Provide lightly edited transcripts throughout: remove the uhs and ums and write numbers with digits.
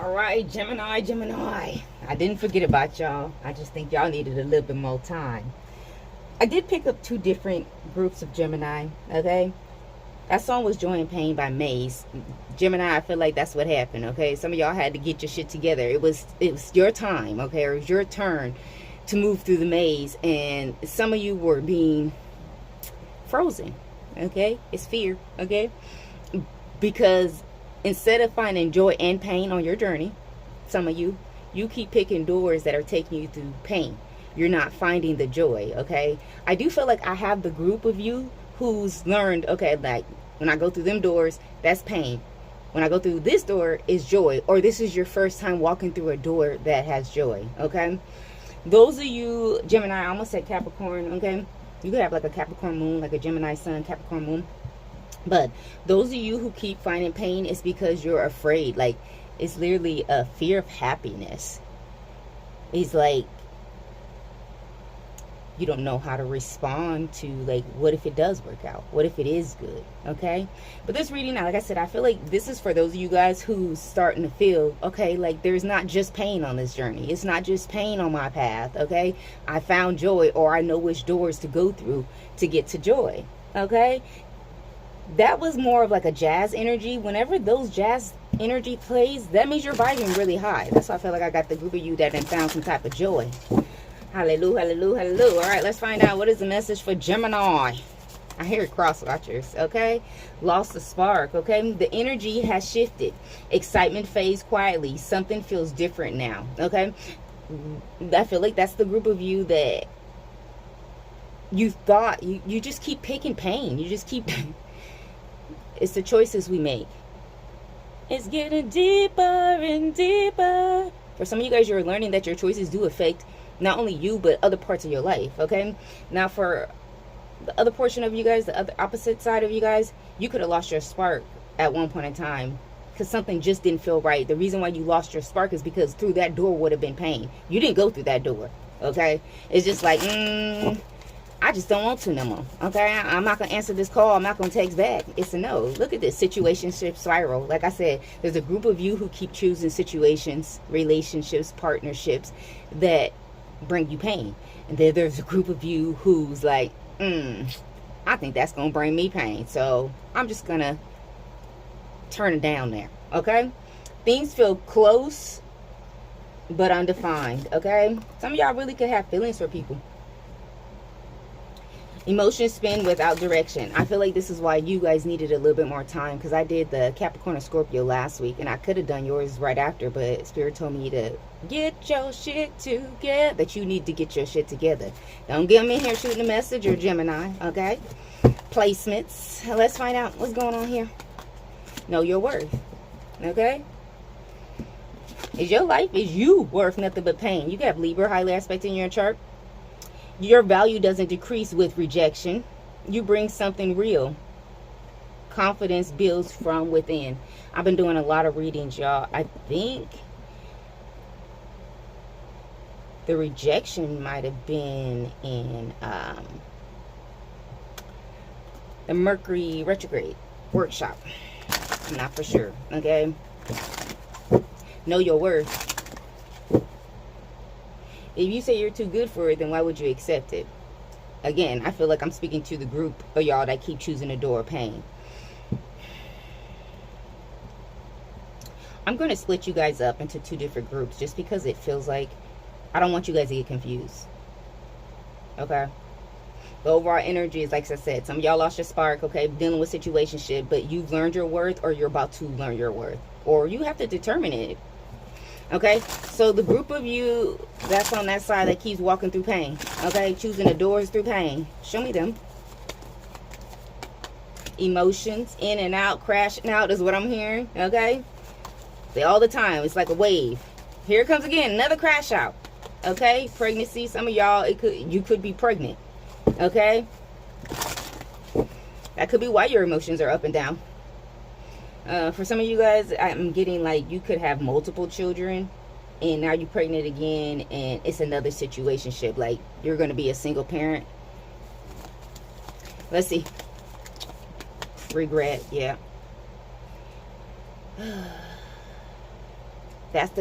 All right, Gemini. I didn't forget about y'all. I just think y'all needed a little bit more time. I did pick up two different groups of Gemini, okay? That song was Joy and Pain by Maze. Gemini, I feel like that's what happened, okay? Some of y'all had to get your shit together. It was your time, okay? Or it was your turn to move through the maze, and some of you were being frozen, okay? It's fear, okay? Because instead of finding joy and pain on your journey, some of you keep picking doors that are taking you through pain. You're not finding the joy, okay? I do feel like I have the group of you who's learned, okay, like when I go through them doors, that's pain. When I go through this door is joy, or this is your first time walking through a door that has joy, okay? Those of you, Gemini, I almost said Capricorn, okay? You could have like a Capricorn moon, like a Gemini sun, Capricorn moon. But those of you who keep finding pain, it's because you're afraid. Like, it's literally a fear of happiness. It's like you don't know how to respond to, like, what if it does work out? What if it is good? Okay? But this reading now, like I said, I feel like this is for those of you guys who's starting to feel, okay, like there's not just pain on this journey. It's not just pain on my path, okay? I found joy, or I know which doors to go through to get to joy, okay? That was more of like a jazz energy. Whenever those jazz energy plays, that means you're vibing really high. That's why I feel like I got the group of you that then found some type of joy. Hallelujah, hallelujah, hallelujah. All right, let's find out what is the message for Gemini. I hear it, cross watchers, okay? Lost the spark, okay? The energy has shifted. Excitement fades quietly. Something feels different now, okay? I feel like that's the group of you that you thought, you just keep picking pain. You just keep... It's the choices we make. It's getting deeper and deeper. For some of you guys, you're learning that your choices do affect not only you, but other parts of your life, okay? Now, for the other portion of you guys, the other opposite side of you guys, you could have lost your spark at one point in time because something just didn't feel right. The reason why you lost your spark is because through that door would have been pain. You didn't go through that door, okay? It's just like, I just don't want to no more, okay? I'm not going to answer this call. I'm not going to text back. It's a no. Look at this situationship spiral. Like I said, there's a group of you who keep choosing situations, relationships, partnerships that bring you pain. And then there's a group of you who's like, I think that's going to bring me pain. So I'm just going to turn it down there, okay? Things feel close, but undefined, okay? Some of y'all really could have feelings for people. Emotions spin without direction. I feel like this is why you guys needed a little bit more time, because I did the Capricorn and Scorpio last week, and I could have done yours right after, but Spirit told me to get your shit together, that you need to get your shit together. Don't get me in here shooting a message or Gemini, okay? Placements. Let's find out what's going on here. Know your worth, okay? Is your life, is you worth nothing but pain? You got Libra highly aspected in your chart. Your value doesn't decrease with rejection. You bring something real. Confidence builds from within. I've been doing a lot of readings, y'all. I think the rejection might have been in the Mercury retrograde workshop. I'm not for sure, okay? Know your worth. If you say you're too good for it, then why would you accept it? Again, I feel like I'm speaking to the group of y'all that keep choosing the door of pain. I'm going to split you guys up into two different groups just because it feels like I don't want you guys to get confused. Okay? The overall energy is, like I said, some of y'all lost your spark, okay, dealing with situationship, but you've learned your worth, or you're about to learn your worth, or you have to determine it. Okay, so the group of you that's on that side that keeps walking through pain, okay, choosing the doors through pain, show me them. Emotions, in and out, crashing out is what I'm hearing, okay? They all the time, it's like a wave. Here it comes again, another crash out, okay? Pregnancy, some of y'all, you could be pregnant, okay? That could be why your emotions are up and down. For some of you guys, I'm getting like you could have multiple children and now you're pregnant again and it's another situationship. Like you're going to be a single parent. Let's see. Regret, yeah. That's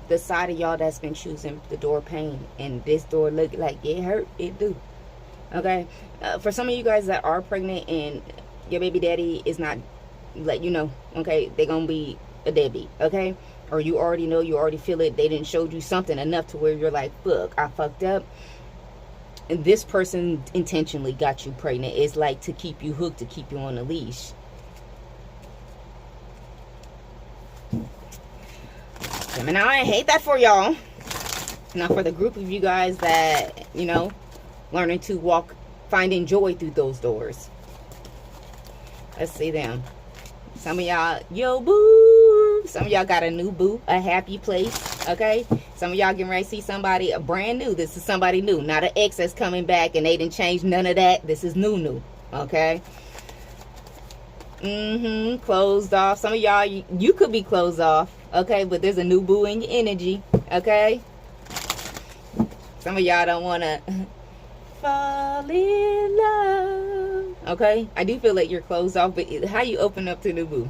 the side of y'all that's been choosing the door pain. And this door look like it hurt. It do. Okay? For some of you guys that are pregnant and your baby daddy is not, let you know, okay, they're gonna be a deadbeat, okay? Or you already know, you already feel it, they didn't show you something enough to where you're like, fuck, I fucked up. And this person intentionally got you pregnant. It's like to keep you hooked, to keep you on a leash. Gemini, I hate that for y'all. Now for the group of you guys that, you know, learning to walk, finding joy through those doors. Let's see them. Some of y'all, yo boo. Some of y'all got a new boo, a happy place, okay? Some of y'all getting ready to see somebody, a brand new. This is somebody new, not an ex that's coming back and they didn't change none of that. This is new, okay? Closed off. Some of y'all, you could be closed off, okay? But there's a new boo in your energy, okay? Some of y'all don't want to fall in love, okay? I do feel like you're closed off, but how you open up to the boo?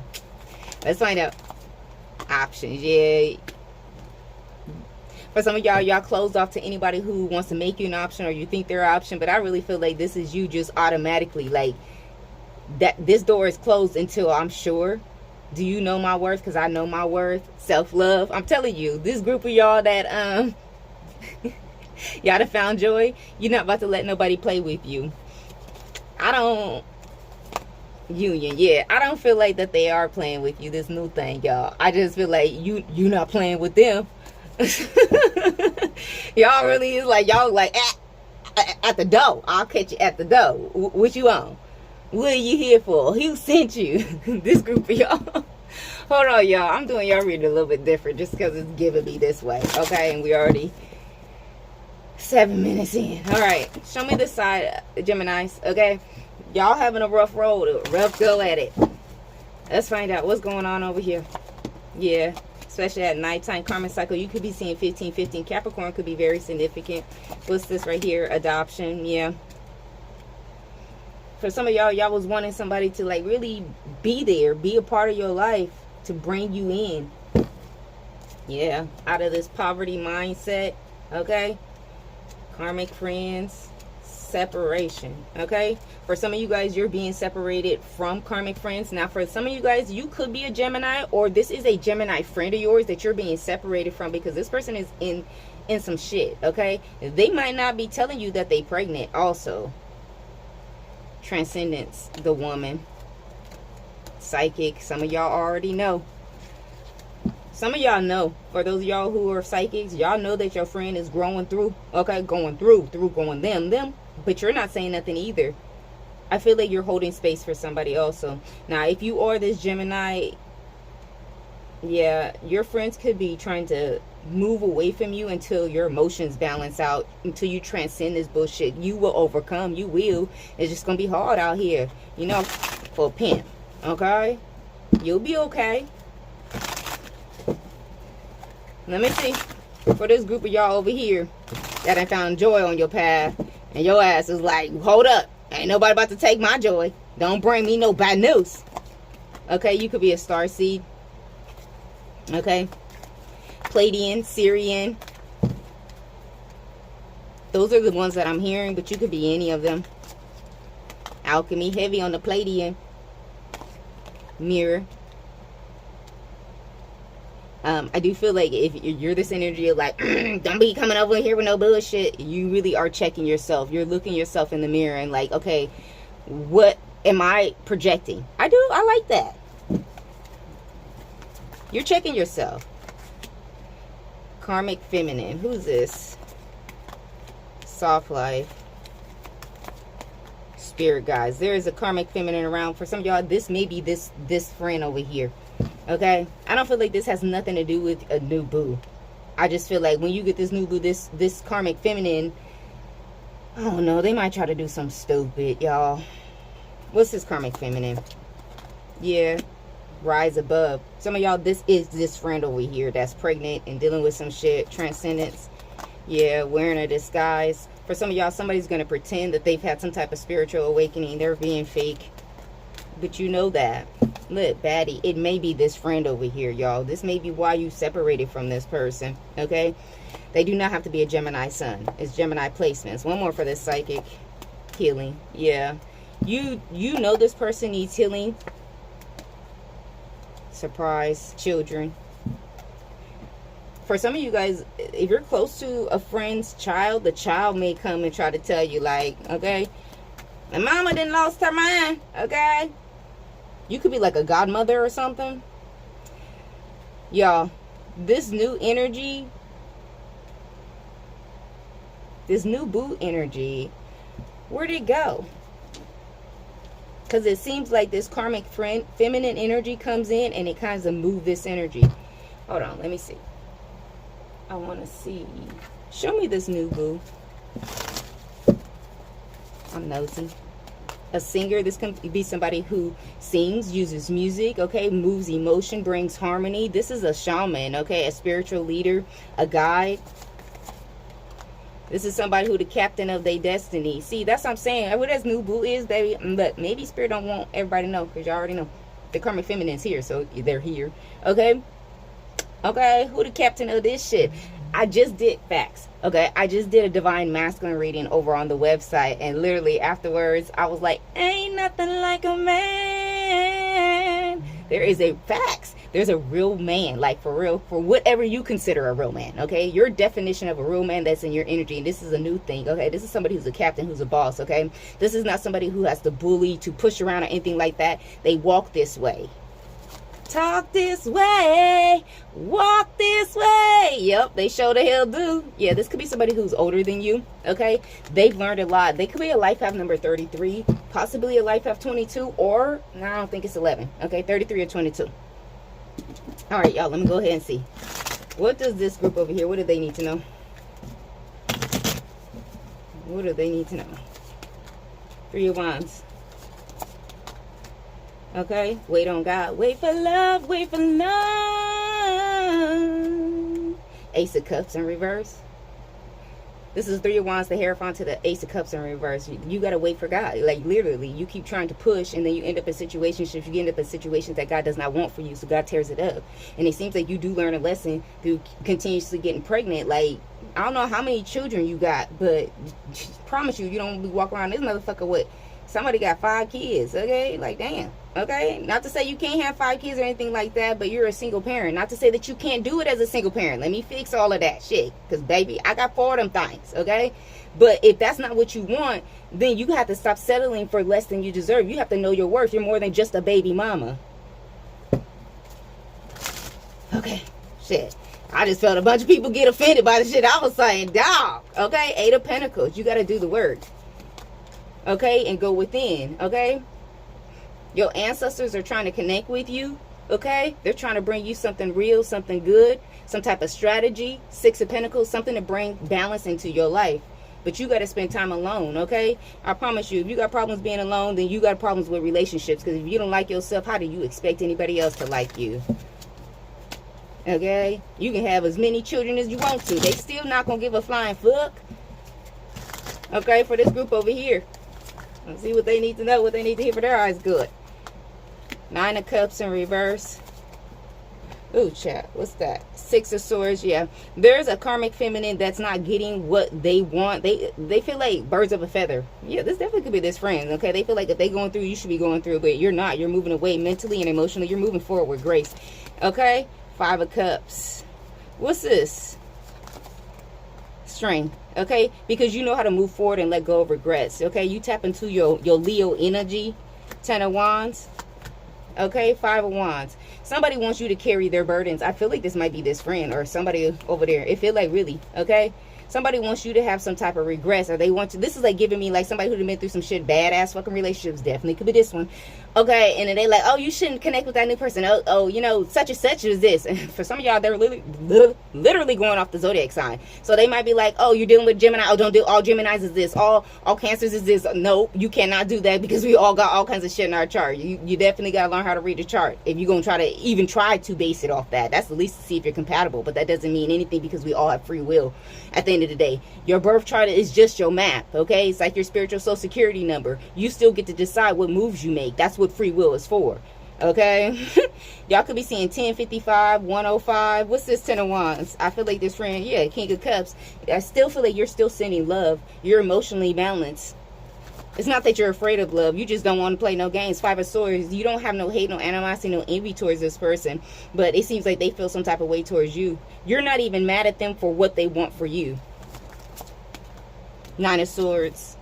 Let's find out. Options, yeah. For some of y'all, y'all closed off to anybody who wants to make you an option or you think they're an option, but I really feel like this is you just automatically, like, that this door is closed until I'm sure. Do you know my worth? Because I know my worth. Self-love. I'm telling you, this group of y'all that, y'all that found joy, you're not about to let nobody play with you. I don't feel like that they are playing with you, this new thing, y'all. I just feel like you not playing with them. Y'all really is like, y'all like at the door. I'll catch you at the door. What you on? What are you here for? Who sent you? This group of y'all. Hold on, y'all. I'm doing y'all reading a little bit different just because it's giving me this way, okay? And we already 7 minutes in. All right, show me this side, Geminis, okay? Y'all having a rough road, a rough go at it. Let's find out what's going on over here. Yeah, especially at nighttime karmic cycle, you could be seeing 1515. Capricorn could be very significant. What's this right here? Adoption. Yeah. For some of y'all, y'all was wanting somebody to like really be there, be a part of your life, to bring you in. Yeah, out of this poverty mindset, okay? Karmic friends, separation, okay? For some of you guys, you're being separated from karmic friends. Now, for some of you guys, you could be a Gemini, or this is a Gemini friend of yours that you're being separated from because this person is in some shit, okay? They might not be telling you that they pregnant also. Transcendence, the woman. Psychic, some of y'all already know. Some of y'all know. For those of y'all who are psychics, y'all know that your friend is growing through, okay? Going going them. But you're not saying nothing either. I feel like you're holding space for somebody also. Now, if you are this Gemini, yeah, your friends could be trying to move away from you until your emotions balance out, until you transcend this bullshit. You will overcome. You will. It's just gonna be hard out here, you know, for a pimp, okay? You'll be okay. Let me see. For this group of y'all over here that I found joy on your path, and your ass is like, hold up, ain't nobody about to take my joy. Don't bring me no bad news. Okay, you could be a starseed. Okay, Pleiadian, Syrian. Those are the ones that I'm hearing, but you could be any of them. Alchemy, heavy on the Pleiadian. Mirror. I do feel like if you're this energy of like, don't be coming over here with no bullshit, you really are checking yourself. You're looking yourself in the mirror and like, okay, what am I projecting? I like that. You're checking yourself. Karmic feminine. Who's this? Soft life. Spirit guys. There is a karmic feminine around. For some of y'all, this may be this friend over here. Okay? I don't feel like this has nothing to do with a new boo. I just feel like when you get this new boo, this karmic feminine, I don't know, they might try to do something stupid, y'all. What's this karmic feminine? Yeah. Rise above. Some of y'all, this is this friend over here that's pregnant and dealing with some shit. Transcendence. Yeah, wearing a disguise. For some of y'all, somebody's going to pretend that they've had some type of spiritual awakening. They're being fake. But you know that. Look, baddie, it may be this friend over here, y'all. This may be why you separated from this person, okay? They do not have to be a Gemini sun. It's Gemini placements. One more for this psychic healing. Yeah. You know this person needs healing. Surprise, children. For some of you guys, if you're close to a friend's child, the child may come and try to tell you, like, okay, my mama done lost her mind, okay? You could be like a godmother or something. Y'all, this new energy, this new boo energy, where'd it go? Because it seems like this karmic friend, feminine energy comes in and it kind of moves this energy. Hold on, let me see. I want to see. Show me this new boo. I'm nosy. A singer. This can be somebody who sings, uses music, okay, moves emotion, brings harmony. This is a shaman, okay, a spiritual leader, a guide. This is somebody who the captain of their destiny. See, that's what I'm saying. What this new boo is, baby. But maybe spirit don't want everybody to know, because you already know. The karmic feminine's here, so they're here. Okay? Okay? Who the captain of this shit? I just did facts. Okay? I just did a divine masculine reading over on the website. And literally afterwards, I was like, ain't nothing like a man. There is a facts. There's a real man, like for real, for whatever you consider a real man, okay? Your definition of a real man that's in your energy, and this is a new thing, okay? This is somebody who's a captain, who's a boss, okay? This is not somebody who has to bully, to push around or anything like that. They walk this way. Talk this way, walk this way. Yep, they sure the hell do. Yeah, this could be somebody who's older than you, okay? They've learned a lot. They could be a life path number 33, possibly a life path 22, or, no, I don't think it's 11, okay? 33 or 22. All right, y'all, let me go ahead and see. What does this group over here, what do they need to know? What do they need to know? 3 of Wands. Okay, wait on God. Wait for love, wait for love. Ace of Cups in reverse. This is 3 of Wands, the Hierophant to the Ace of Cups in reverse. You got to wait for God. Like, literally, you keep trying to push, and then you end up in situationships. You end up in situations that God does not want for you, so God tears it up. And it seems like you do learn a lesson through continuously getting pregnant. Like, I don't know how many children you got, but I promise you, you don't be walking around this motherfucker with somebody got 5 kids, okay? Like, damn. Okay, not to say you can't have 5 kids or anything like that, but you're a single parent. Not to say that you can't do it as a single parent. Let me fix all of that shit, because baby, I got 4 of them things, okay? But if that's not what you want, then you have to stop settling for less than you deserve. You have to know your worth. You're more than just a baby mama. Okay, shit, I just felt a bunch of people get offended by the shit I was saying. Dog. Okay, 8 of Pentacles. You got to do the work, okay, and go within. Okay, your ancestors are trying to connect with you, okay? They're trying to bring you something real, something good, some type of strategy. 6 of Pentacles, something to bring balance into your life. But you got to spend time alone, okay? I promise you, if you got problems being alone, then you got problems with relationships. Because if you don't like yourself, how do you expect anybody else to like you? Okay? You can have as many children as you want to. They still not going to give a flying fuck. Okay, for this group over here. Let's see what they need to know, what they need to hear for their eyes good. 9 of Cups in reverse. Ooh, chat. What's that? 6 of Swords. Yeah. There's a karmic feminine that's not getting what they want. They feel like birds of a feather. Yeah, this definitely could be this friend. Okay. They feel like if they going through, you should be going through, but you're not. You're moving away mentally and emotionally. You're moving forward with grace. Okay. 5 of Cups. What's this? Strength. Okay. Because you know how to move forward and let go of regrets. Okay. You tap into your Leo energy. 10 of Wands. Okay, 5 of Wands. Somebody wants you to carry their burdens. I feel like this might be this friend or somebody over there. It feel like really, okay? Somebody wants you to have some type of regrets, or they want to. This is like giving me like somebody who'd have been through some shit, badass fucking relationships. Definitely could be this one. Okay, and then they like, oh, you shouldn't connect with that new person. Oh, you know, such and such is this. And for some of y'all, they're literally going off the zodiac sign. So they might be like, oh, you're dealing with Gemini. Oh, don't do all Geminis is this. All Cancers is this. No, you cannot do that because we all got all kinds of shit in our chart. You definitely got to learn how to read the chart. If you're going to try to base it off that, that's the least to see if you're compatible. But that doesn't mean anything because we all have free will at the end of the day. Your birth chart is just your map, okay? It's like your spiritual social security number. You still get to decide what moves you make. That's what free will is for, Okay? Y'all could be seeing 1055, 105. What's this 10 of wands? I feel like this friend, yeah, King of cups. I still feel like you're still sending love. You're emotionally balanced. It's not that you're afraid of love. You just don't want to play no games. 5 of swords. You don't have no hate, no animosity, no envy towards this person. But it seems like they feel some type of way towards you. You're not even mad at them for what they want for you. 9 of swords.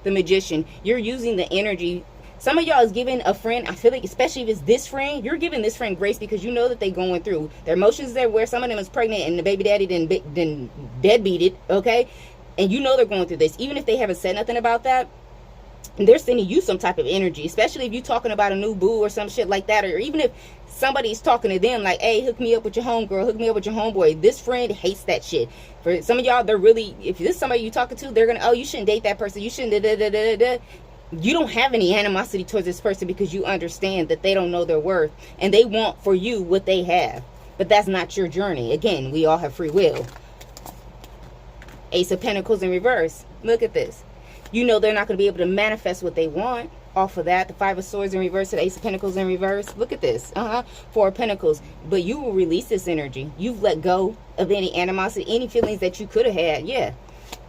The magician. You're using the energy. Some of y'all is giving a friend, I feel like, especially if it's this friend, you're giving this friend grace because you know that they're going through. Their emotions there where some of them is pregnant and the baby daddy didn't deadbeat it, okay? And you know they're going through this. Even if they haven't said nothing about that, they're sending you some type of energy, especially if you're talking about a new boo or some shit like that, or even if somebody's talking to them like, hey, hook me up with your homegirl, hook me up with your homeboy. This friend hates that shit. For some of y'all, they're really, if this is somebody you're talking to, they're gonna, oh, you shouldn't date that person, you shouldn't You don't have any animosity towards this person because you understand that they don't know their worth and they want for you what they have. But that's not your journey. Again, we all have free will. Ace of Pentacles in reverse. Look at this. You know they're not going to be able to manifest what they want off of that. The 5 of Swords in reverse to the Ace of Pentacles in reverse. Look at this. 4 of Pentacles. But you will release this energy. You've let go of any animosity, any feelings that you could have had. Yeah.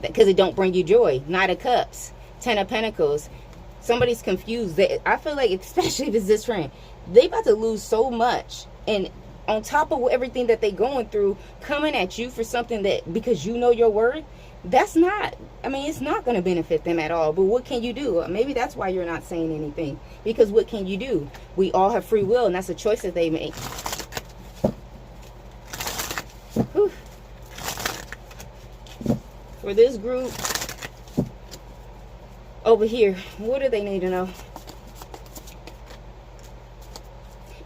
Because it don't bring you joy. 9 of Cups. 10 of Pentacles. Somebody's confused. I feel like, especially if it's this friend, they about to lose so much. And on top of everything that they going through, coming at you for something that, because you know your worth, that's not, I mean, it's not going to benefit them at all. But what can you do? Maybe that's why you're not saying anything. Because what can you do? We all have free will, and that's a choice that they make. Whew. For this group over here, what do they need to know?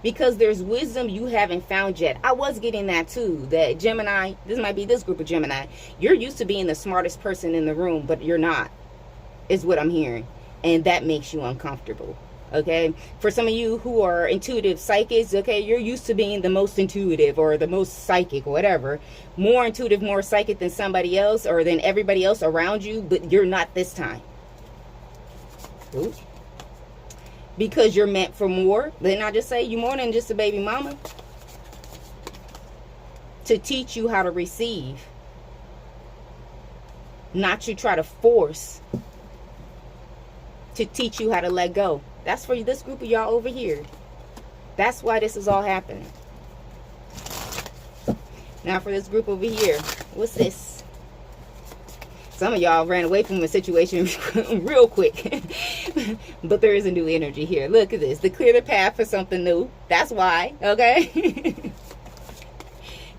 Because there's wisdom you haven't found yet. I was getting that too. That Gemini, this might be this group of Gemini. You're used to being the smartest person in the room, but you're not, is what I'm hearing. And that makes you uncomfortable. Okay? For some of you who are intuitive psychics, okay, you're used to being the most intuitive or the most psychic, whatever. More intuitive, more psychic than somebody else or than everybody else around you, but you're not this time. Ooh. Because you're meant for more. Then I just say you're more than just a baby mama. To teach you how to receive. Not to try to force. To teach you how to let go. That's for this group of y'all over here. That's why this is all happening. Now for this group over here. What's this? Some of y'all ran away from a situation real quick. But there is a new energy here. Look at this. To clear the path for something new. That's why. Okay?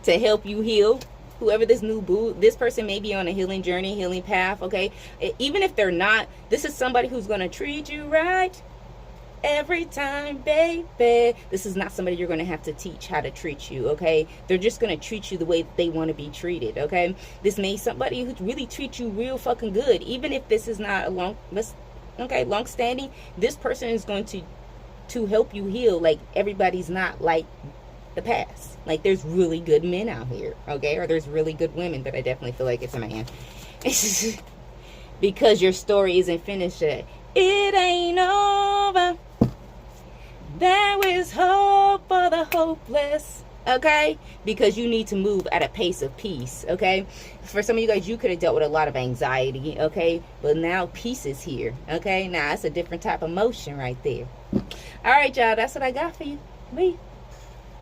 To help you heal. Whoever this new boo, this person may be on a healing journey, healing path. Okay? Even if they're not, this is somebody who's going to treat you right. Every time, baby. This is not somebody you're going to have to teach how to treat you, okay? They're just going to treat you the way they want to be treated, okay? This may be somebody who really treats you real fucking good. Even if this is not a long standing, this person is going to help you heal. Like, everybody's not like the past. Like, there's really good men out here, okay? Or there's really good women, but I definitely feel like it's a man. Because your story isn't finished yet. It ain't over. There is hope for the hopeless, okay? Because you need to move at a pace of peace, okay? For some of you guys, you could have dealt with a lot of anxiety, okay? But now peace is here, okay? Now, it's a different type of emotion right there. All right, y'all, that's what I got for you. Bye.